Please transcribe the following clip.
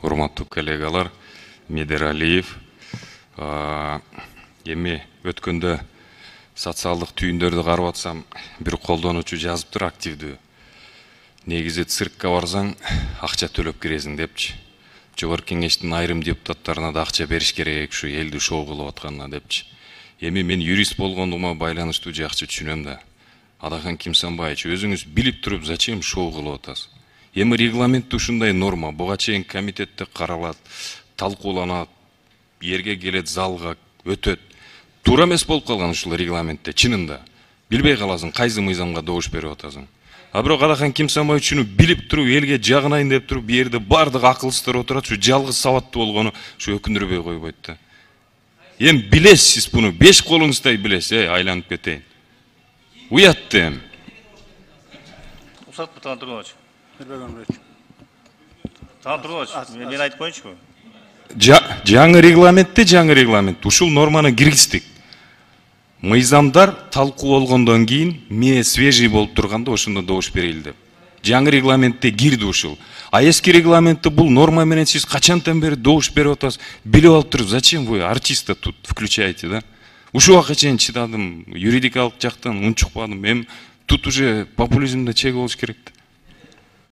Урматтуу коллегалар, Медералиев. Эми өткөндө социалдык түйүндөрдү карап атсам, бир колдонуучу жазыптыр активдүү. Негизи циркка барсаң, акча төлөп киресиң депчи. Жогорку кеңештин айрым депутаттарына да акча бериш керек, ушу элди шоу кылып атканына депчи. Эми мен юрист болгондугума байланыштуу жакшы түшүнөм да. Адахан Кимсанбаевич, өзүңүз билип туруп, зачем шоу кылып атасыз? Эми регламентте ушундай норма, буга чейин комитетте каралат, талкууланат, жерге келет, залга өтөт. Туура эмес болуп калган ушул регламентте, чынында. Билбей каласың, кайсы мыйзамга добуш берип атасың. А бирок Адахан Кимсанбаевич уну билип туруп, элге жагынайын деп туруп, бу жерде бардык акылсыздар отурат, ушу жалгыз сабаттуу болгону ушу өкүндүрбөй койбойт да. Эми билесиз буну, 5 колуңуздай билесиз, айланып кетейин. Уятты эми. Усат Тан Турунович. Тан Турунович, мен айтып коеюнчу. Жаңы регламент. Ушул норманы киргиздик. Мыйзамдар талкуу болгондон кийин, мээ свежий болуп турганда ошондо добуш берейли деп. Жаңы регламентте кирди ушул. А эски регламентте бул норма менен сиз качантан бери добуш берип атасыз? Билип алып туруп, зачем вы артиста тут включаете, да? Ушул убакка чейин чыдадым, юридикалык жактан унчукпадым. Эми тут уже популизмде чек болуш керек.